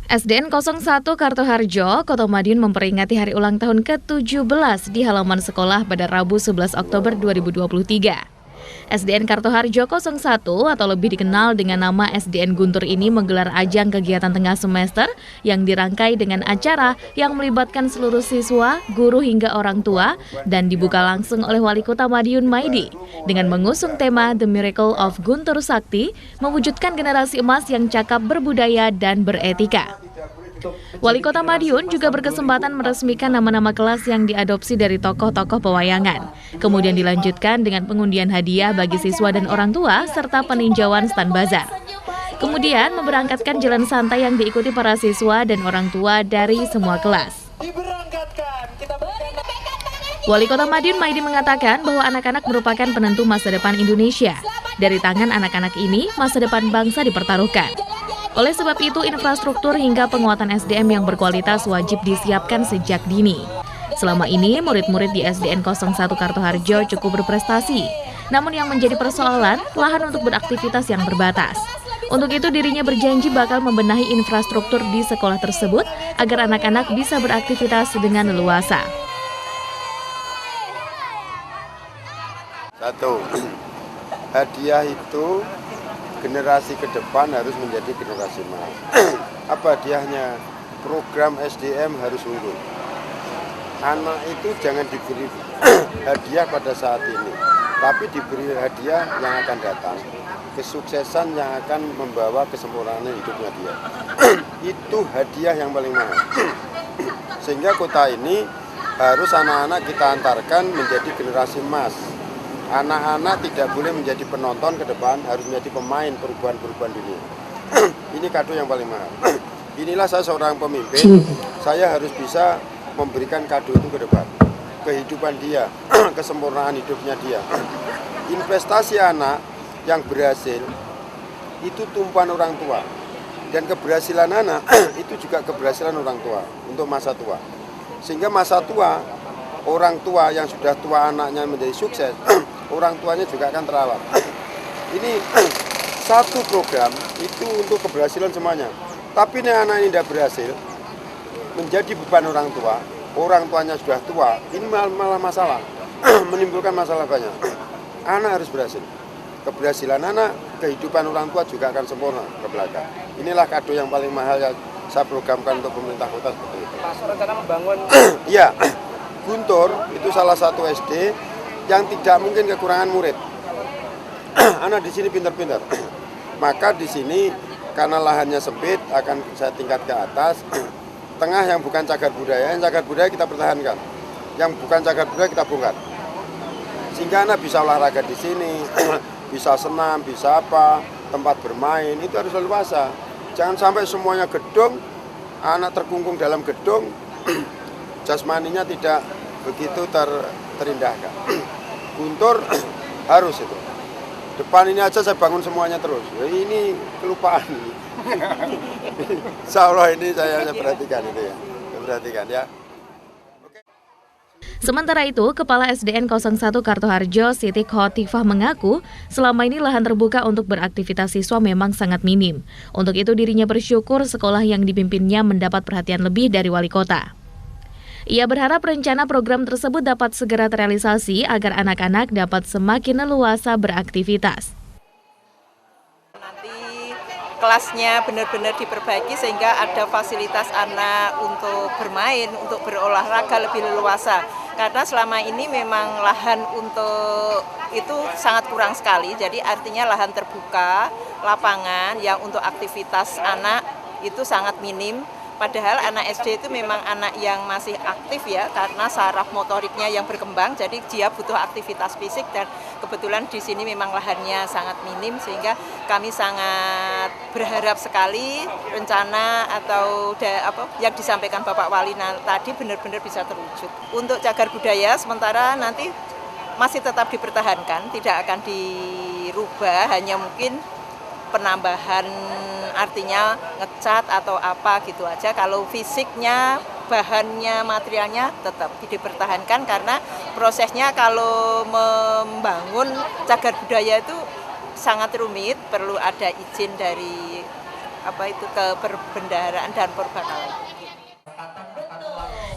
SDN 01 Kartoharjo, Kota Madiun memperingati hari ulang tahun ke-17 di halaman sekolah pada Rabu 11 Oktober 2023. SDN Kartoharjo 01 atau lebih dikenal dengan nama SDN Guntur ini menggelar ajang kegiatan tengah semester yang dirangkai dengan acara yang melibatkan seluruh siswa, guru hingga orang tua dan dibuka langsung oleh Wali Kota Madiun Maidi dengan mengusung tema The Miracle of Guntur Sakti, mewujudkan generasi emas yang cakap, berbudaya dan beretika. Wali Kota Madiun juga berkesempatan meresmikan nama-nama kelas yang diadopsi dari tokoh-tokoh pewayangan. Kemudian dilanjutkan dengan pengundian hadiah bagi siswa dan orang tua serta peninjauan stand bazar. Kemudian memberangkatkan jalan santai yang diikuti para siswa dan orang tua dari semua kelas. Wali Kota Madiun Maidi mengatakan bahwa anak-anak merupakan penentu masa depan Indonesia. Dari tangan anak-anak ini, masa depan bangsa dipertaruhkan. Oleh sebab itu, infrastruktur hingga penguatan SDM yang berkualitas wajib disiapkan sejak dini. Selama ini, murid-murid di SDN 01 Kartoharjo cukup berprestasi. Namun yang menjadi persoalan, lahan untuk beraktivitas yang terbatas. Untuk itu, dirinya berjanji bakal membenahi infrastruktur di sekolah tersebut agar anak-anak bisa beraktivitas dengan leluasa. 1. Hadiah itu generasi ke depan harus menjadi generasi emas. Apa hadiahnya? Program SDM harus unggul. Anak itu jangan diberi hadiah pada saat ini, tapi diberi hadiah yang akan datang. Kesuksesan yang akan membawa kesempurnaan hidupnya dia. Itu hadiah yang paling mahal. Sehingga kota ini harus anak-anak kita antarkan menjadi generasi emas. Anak-anak tidak boleh menjadi penonton ke depan, harus menjadi pemain perubahan-perubahan dunia. Ini kado yang paling mahal. Inilah saya seorang pemimpin, saya harus bisa memberikan kado itu ke depan. Kehidupan dia, kesempurnaan hidupnya dia. Investasi anak yang berhasil, itu tumpuan orang tua. Dan keberhasilan anak, itu juga keberhasilan orang tua untuk masa tua. Sehingga masa tua, orang tua yang sudah tua anaknya menjadi sukses, orang tuanya juga akan terawat. Ini satu program itu untuk keberhasilan semuanya. Tapi ini anak ini tidak berhasil, menjadi beban orang tuanya sudah tua, ini malah masalah, menimbulkan masalah banyak. Anak harus berhasil. Keberhasilan anak, kehidupan orang tua juga akan sempurna ke belakang. Inilah kado yang paling mahal yang saya programkan untuk pemerintah kota seperti itu. Mas, rencana membangun? Iya, Guntur itu salah satu SD yang tidak mungkin kekurangan murid. Anak di sini pintar-pintar. Maka di sini karena lahannya sempit akan saya tingkat ke atas. Tengah yang bukan cagar budaya, yang cagar budaya kita pertahankan. Yang bukan cagar budaya kita bongkar. Sehingga anak bisa olahraga di sini, bisa senam, bisa apa, tempat bermain, itu harus leluasa. Jangan sampai semuanya gedung, anak terkungkung dalam gedung, jasmaninya tidak begitu terindahkan. Guntur harus itu. Depan ini aja saya bangun semuanya terus. Ini kelupaan. Insya Allah ini saya perhatikan itu ya. Perhatikan ya. Sementara itu, Kepala SDN 01 Kartoharjo, Siti Khotifah mengaku, selama ini lahan terbuka untuk beraktivitas siswa memang sangat minim. Untuk itu dirinya bersyukur sekolah yang dipimpinnya mendapat perhatian lebih dari wali kota. Ia berharap rencana program tersebut dapat segera terrealisasi agar anak-anak dapat semakin leluasa beraktivitas. Nanti kelasnya benar-benar diperbaiki sehingga ada fasilitas anak untuk bermain, untuk berolahraga lebih leluasa. Karena selama ini memang lahan untuk itu sangat kurang sekali, jadi artinya lahan terbuka, lapangan yang untuk aktivitas anak itu sangat minim. Padahal anak SD itu memang anak yang masih aktif ya, karena saraf motoriknya yang berkembang, jadi dia butuh aktivitas fisik dan kebetulan di sini memang lahannya sangat minim sehingga kami sangat berharap sekali rencana atau yang disampaikan Bapak Wali tadi benar-benar bisa terwujud. Untuk cagar budaya sementara nanti masih tetap dipertahankan, tidak akan dirubah, hanya mungkin penambahan artinya ngecat atau apa gitu aja. Kalau fisiknya, bahannya, materialnya tetap dipertahankan karena prosesnya kalau membangun cagar budaya itu sangat rumit, perlu ada izin dari keperbendaharaan dan perbakalan.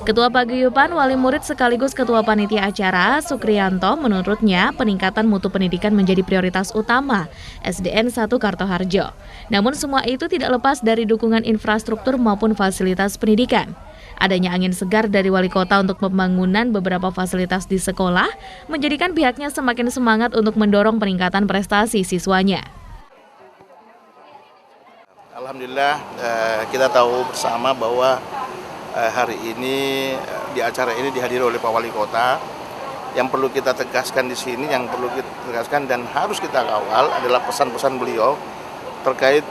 Ketua Paguyuban Wali Murid sekaligus Ketua Panitia Acara, Sukriyanto, menurutnya peningkatan mutu pendidikan menjadi prioritas utama SDN 1 Kartoharjo. Namun semua itu tidak lepas dari dukungan infrastruktur maupun fasilitas pendidikan. Adanya angin segar dari Wali Kota untuk pembangunan beberapa fasilitas di sekolah menjadikan pihaknya semakin semangat untuk mendorong peningkatan prestasi siswanya. Alhamdulillah kita tahu bersama bahwa hari ini di acara ini dihadiri oleh Pak Wali Kota. Yang perlu kita tegaskan di sini, yang perlu kita tegaskan dan harus kita kawal adalah pesan-pesan beliau terkait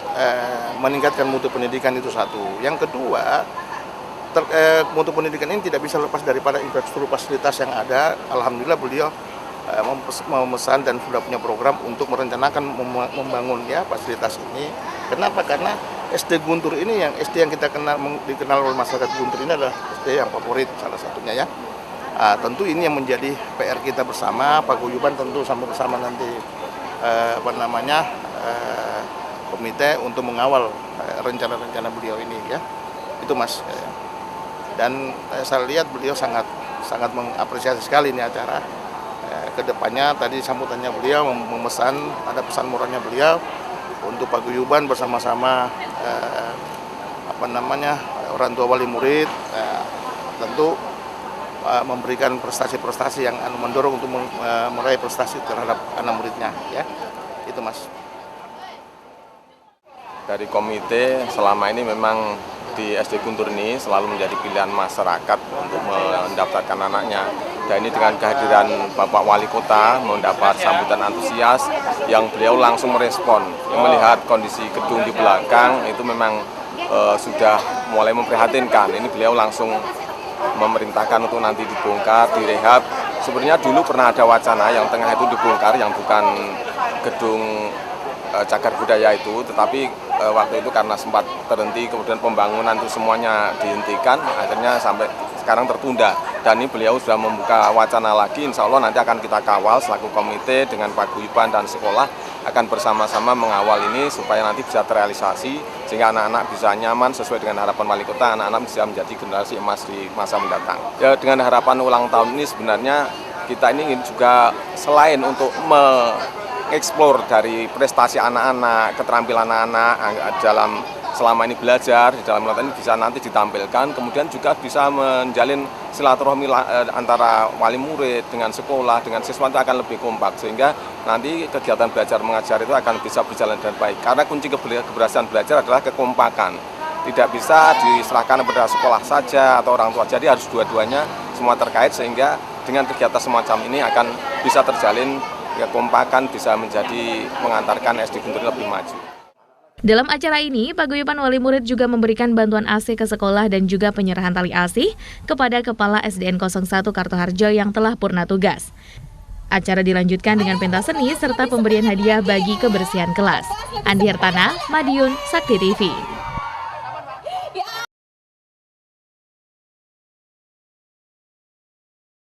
meningkatkan mutu pendidikan itu satu. Yang kedua, mutu pendidikan ini tidak bisa lepas daripada infrastruktur fasilitas yang ada. Alhamdulillah beliau memesan dan sudah punya program untuk merencanakan membangun ya fasilitas ini. Kenapa? Karena SD Guntur ini SD yang kita dikenal oleh masyarakat Guntur ini adalah SD yang favorit salah satunya ya. Tentu ini yang menjadi PR kita bersama, Paguyuban tentu sama bersama nanti komite untuk mengawal rencana-rencana beliau ini ya. Itu Mas. Dan saya lihat beliau sangat mengapresiasi sekali ini acara. Kedepannya tadi sambutannya beliau memesan, ada pesan moralnya beliau untuk Paguyuban bersama-sama orang tua wali murid tentu memberikan prestasi-prestasi yang mendorong untuk meraih prestasi terhadap anak muridnya ya. Itu Mas. Dari komite selama ini memang di SD Guntur ini selalu menjadi pilihan masyarakat untuk mendaftarkan anaknya. Dan ini dengan kehadiran Bapak Wali Kota mendapat sambutan antusias yang beliau langsung merespon. Melihat kondisi gedung di belakang itu memang sudah mulai memprihatinkan. Ini beliau langsung memerintahkan untuk nanti dibongkar, direhab. Sebenarnya dulu pernah ada wacana yang tengah itu dibongkar, yang bukan gedung cagar budaya itu, tetapi waktu itu karena sempat terhenti, kemudian pembangunan itu semuanya dihentikan, akhirnya sampai sekarang tertunda. Dan ini beliau sudah membuka wacana lagi, insya Allah nanti akan kita kawal selaku komite dengan Paguyuban dan sekolah akan bersama-sama mengawal ini supaya nanti bisa terrealisasi, sehingga anak-anak bisa nyaman sesuai dengan harapan Wali Kota, anak-anak bisa menjadi generasi emas di masa mendatang. Ya, dengan harapan ulang tahun ini sebenarnya kita ini ingin juga selain untuk mengeksplor dari prestasi anak-anak, keterampilan anak-anak dalam selama ini belajar, di dalam ini bisa nanti ditampilkan, kemudian juga bisa menjalin silaturahmi antara wali murid dengan sekolah, dengan siswa itu akan lebih kompak, sehingga nanti kegiatan belajar mengajar itu akan bisa berjalan dengan baik. Karena kunci keberhasilan belajar adalah kekompakan. Tidak bisa diserahkan kepada sekolah saja atau orang tua, jadi harus dua-duanya semua terkait, sehingga dengan kegiatan semacam ini akan bisa terjalin kekompakan, bisa menjadi mengantarkan SD Guntur lebih maju. Dalam acara ini, Paguyuban Wali Murid juga memberikan bantuan AC ke sekolah dan juga penyerahan tali asih kepada Kepala SDN 01 Kartoharjo yang telah purna tugas. Acara dilanjutkan dengan pentas seni serta pemberian hadiah bagi kebersihan kelas. Andi Hartana, Madiun, Sakti TV.